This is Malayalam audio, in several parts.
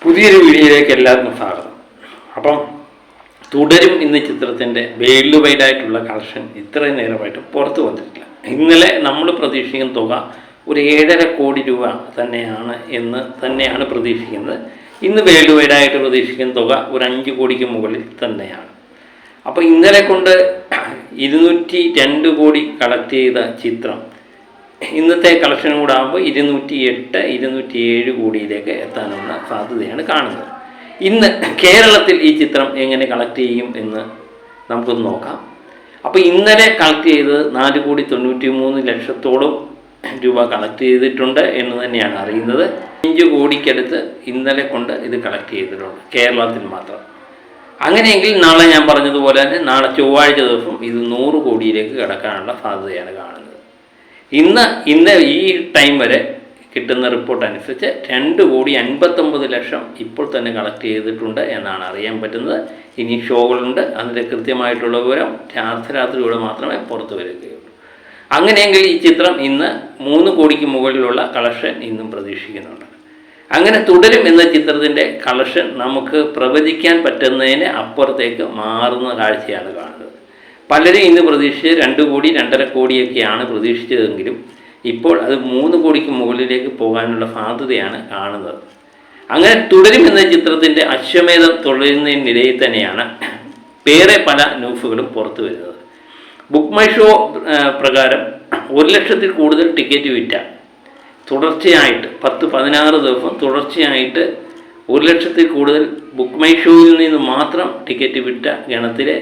പുതിയൊരു വീഡിയോയിലേക്ക് എല്ലാവർക്കും സ്വാഗതം. അപ്പം തുടരും ഇന്ന് ചിത്രത്തിൻ്റെ വേൾഡ് വൈഡ് ആയിട്ടുള്ള കളക്ഷൻ ഇത്രയും നേരമായിട്ടും പുറത്തു വന്നിട്ടില്ല. ഇന്നലെ നമ്മൾ പ്രതീക്ഷിക്കുന്ന തുക ഒരു 7.5 കോടി രൂപ തന്നെയാണ് പ്രതീക്ഷിക്കുന്നത്. ഇന്ന് വേൾഡ് വൈഡ് ആയിട്ട് പ്രതീക്ഷിക്കുന്ന തുക ഒരു 5 കോടിക്ക് മുകളിൽ തന്നെയാണ്. അപ്പോൾ ഇന്നലെ കൊണ്ട് 202 കോടി കളക്ട് ചെയ്ത ചിത്രം ഇന്നത്തെ കളക്ഷൻ കൂടെ ആകുമ്പോൾ 208-207 കോടിയിലേക്ക് എത്താനുള്ള സാധ്യതയാണ് കാണുന്നത്. ഇന്ന് കേരളത്തിൽ ഈ ചിത്രം എങ്ങനെ കളക്ട് ചെയ്യും എന്ന് നമുക്കൊന്ന് നോക്കാം. അപ്പോൾ ഇന്നലെ കളക്ട് ചെയ്തത് 4,93,00,000 രൂപ കളക്ട് ചെയ്തിട്ടുണ്ട് എന്ന് തന്നെയാണ് അറിയുന്നത്. 5 കോടിക്കടുത്ത് ഇന്നലെ കൊണ്ട് ഇത് കളക്ട് ചെയ്തിട്ടുണ്ട് കേരളത്തിൽ മാത്രം. അങ്ങനെയെങ്കിൽ നാളെ ഞാൻ പറഞ്ഞതുപോലെ തന്നെ നാളെ ചൊവ്വാഴ്ച ദിവസം ഇത് 100 കോടിയിലേക്ക് കടക്കാനുള്ള സാധ്യതയാണ് കാണുന്നത്. ഇന്ന് ഈ ടൈം വരെ കിട്ടുന്ന റിപ്പോർട്ട് അനുസരിച്ച് 2,59,00,000 ഇപ്പോൾ തന്നെ കളക്ട് ചെയ്തിട്ടുണ്ട് എന്നാണ് അറിയാൻ പറ്റുന്നത്. ഇനി ഷോകളുണ്ട്, അതിൻ്റെ കൃത്യമായിട്ടുള്ള വിവരം രാത്രിയോടെ മാത്രമേ പുറത്തു വരികയുള്ളൂ. അങ്ങനെയെങ്കിൽ ഈ ചിത്രം ഇന്ന് 3 കോടിക്ക് മുകളിലുള്ള കളക്ഷൻ ഇന്നും പ്രതീക്ഷിക്കുന്നുണ്ട്. അങ്ങനെ തുടരും എന്ന ചിത്രത്തിൻ്റെ കളക്ഷൻ നമുക്ക് പ്രവചിക്കാൻ പറ്റുന്നതിന് അപ്പുറത്തേക്ക് മാറുന്ന കാഴ്ചയാണ് കാണുന്നത്. പലരും ഇന്ന് പ്രതീക്ഷിച്ച് 2 കോടി 2.5 കോടിയൊക്കെയാണ് പ്രതീക്ഷിച്ചതെങ്കിലും ഇപ്പോൾ അത് 3 കോടിക്ക് മുകളിലേക്ക് പോകാനുള്ള സാധ്യതയാണ് കാണുന്നത്. അങ്ങനെ തുടരും എന്ന ചിത്രത്തിൻ്റെ അശ്വമേധം തുടരുന്നതിനിടയിൽ തന്നെയാണ് വേറെ പല ന്യൂസുകളും പുറത്തു വരുന്നത്. ബുക്ക് മൈ ഷോ പ്രകാരം 1,00,000-ൽ കൂടുതൽ ടിക്കറ്റ് വിറ്റ തുടർച്ചയായിട്ട് 10-16 ദിവസം തുടർച്ചയായിട്ട് 1,00,000-ൽ കൂടുതൽ ബുക്ക് മൈ ഷോയിൽ നിന്ന് മാത്രം ടിക്കറ്റ് വിറ്റ ഗണത്തിലെ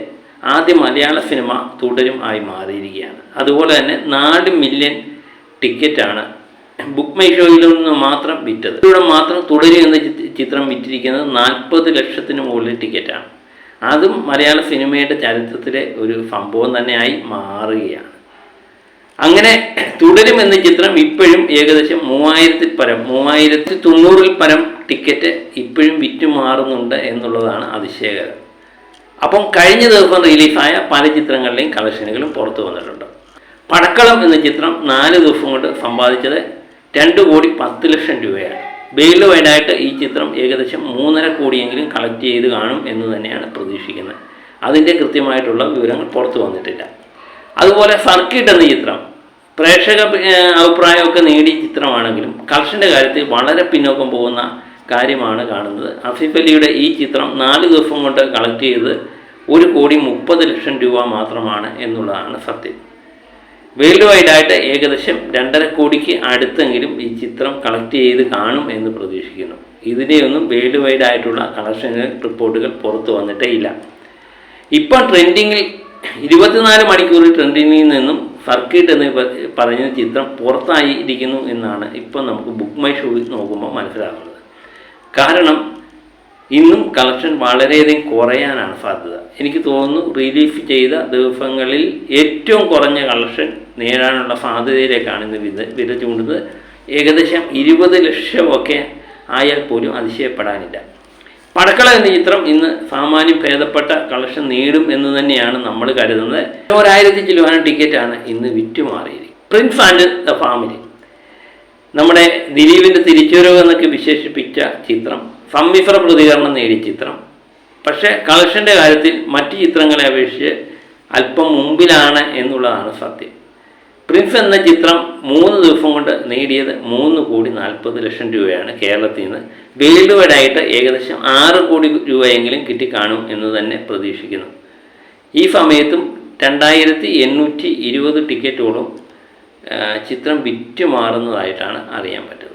ആദ്യ മലയാള സിനിമ തുടരും ആയി മാറിയിരിക്കുകയാണ്. അതുപോലെ തന്നെ 4 മില്യൺ ടിക്കറ്റാണ് ബുക്ക് മൈ ഷോയിൽ നിന്ന് മാത്രം വിറ്റത്. ഇവിടെ മാത്രം തുടരും എന്ന ചിത്രം വിറ്റിരിക്കുന്നത് 40 ലക്ഷത്തിന് മുകളിൽ ടിക്കറ്റാണ്. അതും മലയാള സിനിമയുടെ ചരിത്രത്തിലെ ഒരു സംഭവം തന്നെയായി മാറുകയാണ്. അങ്ങനെ തുടരും എന്ന ചിത്രം ഇപ്പോഴും ഏകദേശം 3,90,000 പരം ടിക്കറ്റ് ഇപ്പോഴും വിറ്റുമാറുന്നുണ്ട് എന്നുള്ളതാണ് അതിശയകരം. അപ്പം കഴിഞ്ഞ ദിവസം റിലീസായ പല ചിത്രങ്ങളുടെയും കളക്ഷനുകളും പുറത്തു വന്നിട്ടുണ്ട്. പടക്കളം എന്ന ചിത്രം 4 ദിവസം കൊണ്ട് സമ്പാദിച്ചത് 2,10,00,000 രൂപയാണ്. വേൾഡ് വൈഡായിട്ട് ഈ ചിത്രം ഏകദേശം 3.5 കോടിയെങ്കിലും കളക്ട് ചെയ്ത് കാണും എന്ന് തന്നെയാണ് പ്രതീക്ഷിക്കുന്നത്. അതിൻ്റെ കൃത്യമായിട്ടുള്ള വിവരങ്ങൾ പുറത്തു വന്നിട്ടില്ല. അതുപോലെ സർക്കിട്ട് എന്ന ചിത്രം പ്രേക്ഷക അഭിപ്രായമൊക്കെ നേടിയ ചിത്രമാണെങ്കിലും കളക്ഷൻ്റെ കാര്യത്തിൽ വളരെ പിന്നോക്കം പോകുന്ന കാര്യമാണ് കാണുന്നത്. ആസിഫ് അലിയുടെ ഈ ചിത്രം 4 ദിവസം കൊണ്ട് കളക്ട് ചെയ്ത് 1,30,00,000 രൂപ മാത്രമാണ് എന്നുള്ളതാണ് സത്യം. വേൾഡ് വൈഡായിട്ട് ഏകദേശം 2.5 കോടിക്ക് അടുത്തെങ്കിലും ഈ ചിത്രം കളക്ട് ചെയ്ത് കാണും എന്ന് പ്രതീക്ഷിക്കുന്നു. ഇതിനെയൊന്നും വേൾഡ് വൈഡായിട്ടുള്ള കളക്ഷൻ റിപ്പോർട്ടുകൾ പുറത്തു വന്നിട്ടേ ഇല്ല. ഇപ്പം ട്രെൻഡിങ്ങിൽ 24 മണിക്കൂറിൽ ട്രെൻഡിങ്ങിൽ നിന്നും സർക്കിട്ട് എന്ന് പറയുന്ന ചിത്രം പുറത്തായിരിക്കുന്നു എന്നാണ് ഇപ്പം നമുക്ക് ബുക്ക് മൈ ഷോയിൽ നോക്കുമ്പോൾ മനസ്സിലാകുന്നത്. കാരണം ഇന്നും കളക്ഷൻ വളരെയധികം കുറയാനാണ് സാധ്യത. എനിക്ക് തോന്നുന്നു റിലീഫ് ചെയ്ത ദിവസങ്ങളിൽ ഏറ്റവും കുറഞ്ഞ കളക്ഷൻ നേടാനുള്ള സാധ്യതയിലേക്കാണ് ഇന്ന് വിരൽ ചൂണ്ടുന്നത്. ഏകദേശം 20 ലക്ഷമൊക്കെ ആയാൽ പോലും അതിശയപ്പെടാനില്ല. പടക്കള എന്ന ചിത്രം ഇന്ന് സാമാന്യം ഭേദപ്പെട്ട കളക്ഷൻ നേടും എന്ന് തന്നെയാണ് നമ്മൾ കരുതുന്നത്. 1,000 ചില്ലുവാന ടിക്കറ്റാണ് ഇന്ന് വിറ്റുമാറിയിരിക്കുന്നത്. പ്രിൻസ് ആൻഡ് ദ ഫാമിലി, നമ്മുടെ ദിലീപിൻ്റെ തിരിച്ചുവരവ് എന്നൊക്കെ വിശേഷിപ്പിച്ച ചിത്രം സമ്മിശ്ര പ്രതികരണം നേടിയ ചിത്രം. പക്ഷേ കളക്ഷൻ്റെ കാര്യത്തിൽ മറ്റ് ചിത്രങ്ങളെ അപേക്ഷിച്ച് അല്പം മുമ്പിലാണ് എന്നുള്ളതാണ് സത്യം. പ്രിൻസ് എന്ന ചിത്രം 3 ദിവസം കൊണ്ട് നേടിയത് 3,40,00,000 രൂപയാണ് കേരളത്തിൽ നിന്ന്. വേൾഡ് വൈഡായിട്ട് ഏകദേശം 6 കോടി രൂപയെങ്കിലും കിട്ടിക്കാണും എന്ന് തന്നെ പ്രതീക്ഷിക്കുന്നു. ഈ സമയത്തും 2,820 ടിക്കറ്റോളം ചിത്രം വിറ്റുമാറുന്നതായിട്ടാണ് അറിയാൻ പറ്റുന്നത്.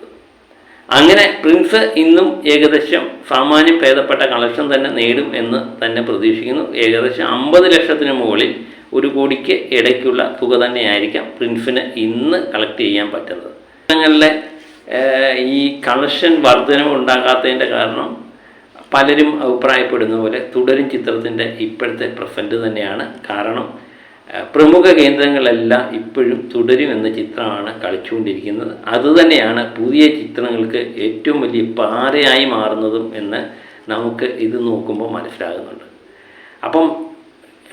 അങ്ങനെ പ്രിൻസ് ഇന്നും ഏകദേശം സാമാന്യം ഭേദപ്പെട്ട കളക്ഷൻ തന്നെ നേടും എന്ന് തന്നെ പ്രതീക്ഷിക്കുന്നു. ഏകദേശം 50 ലക്ഷത്തിന് മുകളിൽ 1 കോടിക്ക് ഇടയ്ക്കുള്ള തുക തന്നെയായിരിക്കാം പ്രിൻസിന് ഇന്ന് കളക്ട് ചെയ്യാൻ പറ്റുന്നത്. ചിത്രങ്ങളിലെ ഈ കളക്ഷൻ വർധനവ് ഉണ്ടാകാത്തതിൻ്റെ കാരണം പലരും അഭിപ്രായപ്പെടുന്ന പോലെ തുടരും ചിത്രത്തിൻ്റെ ഇപ്പോഴത്തെ പ്രസൻറ്റ് തന്നെയാണ് കാരണം. പ്രമുഖ കേന്ദ്രങ്ങളെല്ലാം ഇപ്പോഴും തുടരും എന്ന ചിത്രമാണ് കളിച്ചുകൊണ്ടിരിക്കുന്നത്. അതുതന്നെയാണ് പുതിയ ചിത്രങ്ങൾക്ക് ഏറ്റവും വലിയ പാരയായി മാറുന്നതും എന്ന് നമുക്ക് ഇത് നോക്കുമ്പോൾ മനസ്സിലാകുന്നുണ്ട്. അപ്പം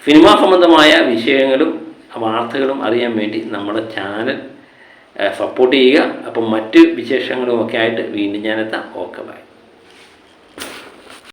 സിനിമാ സംബന്ധമായ വിഷയങ്ങളും വാർത്തകളും അറിയാൻ വേണ്ടി നമ്മുടെ ചാനൽ സപ്പോർട്ട് ചെയ്യുക. അപ്പം മറ്റ് വിശേഷങ്ങളുമൊക്കെ ആയിട്ട് വീണ്ടും ഞാനെത്താം. Okay, by.